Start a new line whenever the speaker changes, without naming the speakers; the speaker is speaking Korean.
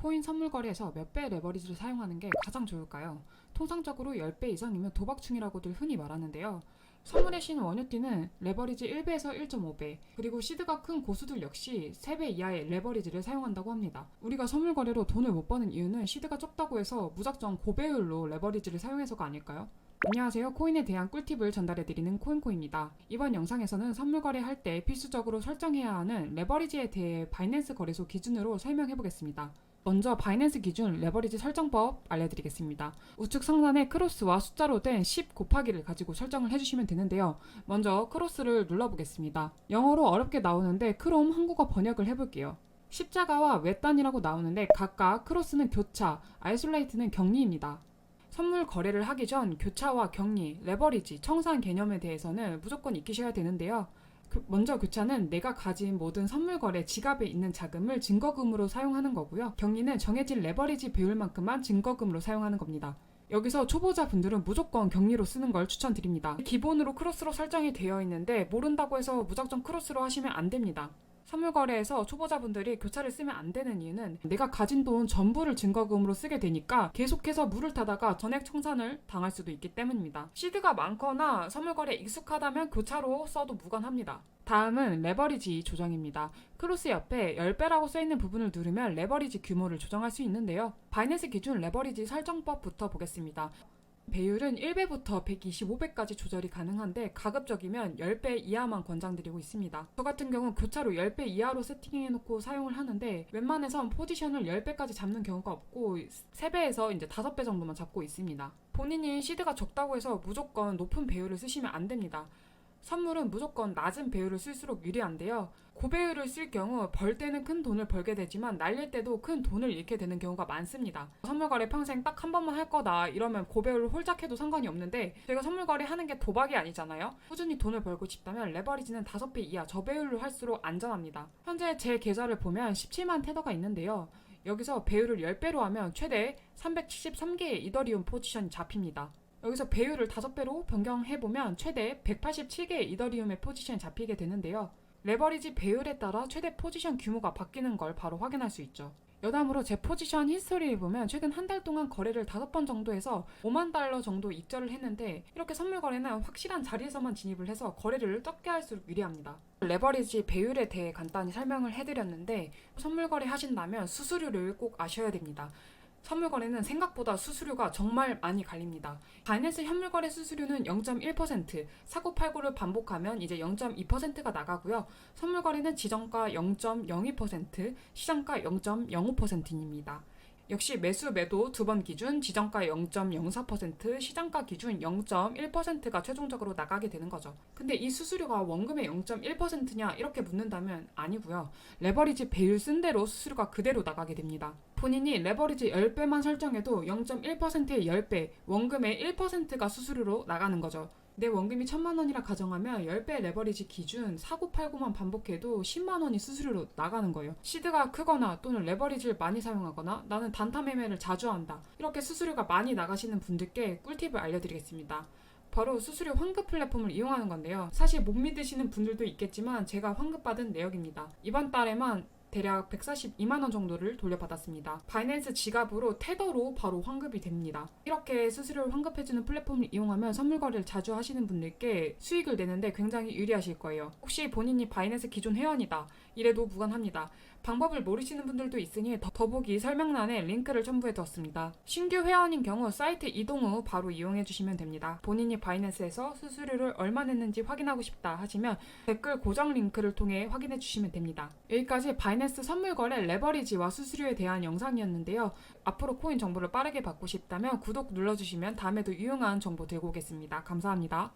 코인 선물 거래에서 몇 배 레버리지를 사용하는 게 가장 좋을까요? 통상적으로 10배 이상이면 도박충이라고들 흔히 말하는데요. 선물의 신 원유띠는 레버리지 1배에서 1.5배, 그리고 시드가 큰 고수들 역시 3배 이하의 레버리지를 사용한다고 합니다. 우리가 선물 거래로 돈을 못 버는 이유는 시드가 적다고 해서 무작정 고배율로 레버리지를 사용해서가 아닐까요? 안녕하세요. 코인에 대한 꿀팁을 전달해드리는 코인코입니다. 이번 영상에서는 선물 거래할 때 필수적으로 설정해야 하는 레버리지에 대해 바이낸스 거래소 기준으로 설명해보겠습니다. 먼저 바이낸스 기준 레버리지 설정법 알려드리겠습니다. 우측 상단에 크로스와 숫자로 된 10 곱하기를 가지고 설정을 해주시면 되는데요. 먼저 크로스를 눌러보겠습니다. 영어로 어렵게 나오는데 크롬 한국어 번역을 해볼게요. 십자가와 외단이라고 나오는데 각각 크로스는 교차, 아이솔레이트는 격리입니다. 선물 거래를 하기 전 교차와 격리, 레버리지, 청산 개념에 대해서는 무조건 익히셔야 되는데요. 먼저 교차는 내가 가진 모든 선물 거래 지갑에 있는 자금을 증거금으로 사용하는 거고요. 격리는 정해진 레버리지 배율만큼만 증거금으로 사용하는 겁니다. 여기서 초보자분들은 무조건 격리로 쓰는 걸 추천드립니다. 기본으로 크로스로 설정이 되어 있는데 모른다고 해서 무작정 크로스로 하시면 안 됩니다. 선물 거래에서 초보자분들이 교차를 쓰면 안 되는 이유는 내가 가진 돈 전부를 증거금으로 쓰게 되니까 계속해서 물을 타다가 전액 청산을 당할 수도 있기 때문입니다. 시드가 많거나 선물 거래에 익숙하다면 교차로 써도 무관합니다. 다음은 레버리지 조정입니다. 크로스 옆에 10배라고 써있는 부분을 누르면 레버리지 규모를 조정할 수 있는데요. 바이낸스 기준 레버리지 설정법부터 보겠습니다. 배율은 1배부터 125배까지 조절이 가능한데 가급적이면 10배 이하만 권장드리고 있습니다. 저 같은 경우 교차로 10배 이하로 세팅해놓고 사용을 하는데 웬만해선 포지션을 10배까지 잡는 경우가 없고 3배에서 이제 5배 정도만 잡고 있습니다. 본인이 시드가 적다고 해서 무조건 높은 배율을 쓰시면 안 됩니다. 선물은 무조건 낮은 배율을 쓸수록 유리한데요. 고배율을 쓸 경우 벌 때는 큰 돈을 벌게 되지만 날릴 때도 큰 돈을 잃게 되는 경우가 많습니다. 선물 거래 평생 딱 한 번만 할 거다 이러면 고배율을 홀짝해도 상관이 없는데 제가 선물 거래 하는 게 도박이 아니잖아요. 꾸준히 돈을 벌고 싶다면 레버리지는 5배 이하 저배율로 할수록 안전합니다. 현재 제 계좌를 보면 17만 테더가 있는데요. 여기서 배율을 10배로 하면 최대 373개의 이더리움 포지션이 잡힙니다. 여기서 배율을 5배로 변경해보면 최대 187개의 이더리움의 포지션이 잡히게 되는데요. 레버리지 배율에 따라 최대 포지션 규모가 바뀌는 걸 바로 확인할 수 있죠. 여담으로 제 포지션 히스토리를 보면 최근 한 달 동안 거래를 5번 정도 해서 5만 달러 정도 익절을 했는데 이렇게 선물 거래는 확실한 자리에서만 진입을 해서 거래를 적게 할수록 유리합니다. 레버리지 배율에 대해 간단히 설명을 해드렸는데 선물 거래 하신다면 수수료를 꼭 아셔야 됩니다. 선물 거래는 생각보다 수수료가 정말 많이 갈립니다. 바이낸스 현물 거래 수수료는 0.1%, 사고팔고를 반복하면 이제 0.2%가 나가고요. 선물 거래는 지정가 0.02%, 시장가 0.05%입니다. 역시 매수 매도 2번 기준 지정가 0.04%, 시장가 기준 0.1%가 최종적으로 나가게 되는 거죠. 근데 이 수수료가 원금의 0.1%냐 이렇게 묻는다면 아니고요. 레버리지 배율 쓴 대로 수수료가 그대로 나가게 됩니다. 본인이 레버리지 10배만 설정해도 0.1%의 10배, 원금의 1%가 수수료로 나가는 거죠. 내 원금이 1000만 원이라 가정하면 10배 레버리지 기준 사고팔고만 반복해도 10만 원이 수수료로 나가는 거예요. 시드가 크거나 또는 레버리지를 많이 사용하거나 나는 단타 매매를 자주 한다. 이렇게 수수료가 많이 나가시는 분들께 꿀팁을 알려드리겠습니다. 바로 수수료 환급 플랫폼을 이용하는 건데요. 사실 못 믿으시는 분들도 있겠지만 제가 환급받은 내역입니다. 이번 달에만 대략 142만 원 정도를 돌려받았습니다. 바이낸스 지갑으로 테더로 바로 환급이 됩니다. 이렇게 수수료를 환급해주는 플랫폼을 이용하면 선물 거래를 자주 하시는 분들께 수익을 내는데 굉장히 유리하실 거예요. 혹시 본인이 바이낸스 기존 회원이다 이래도 무관합니다. 방법을 모르시는 분들도 있으니 더보기 설명란에 링크를 첨부해 두었습니다. 신규 회원인 경우 사이트 이동 후 바로 이용해 주시면 됩니다. 본인이 바이낸스에서 수수료를 얼마 냈는지 확인하고 싶다 하시면 댓글 고정 링크를 통해 확인해 주시면 됩니다. 여기까지 바이낸스 선물 거래 레버리지와 수수료에 대한 영상이었는데요. 앞으로 코인 정보를 빠르게 받고 싶다면 구독 눌러주시면 다음에도 유용한 정보 들고 오겠습니다. 감사합니다.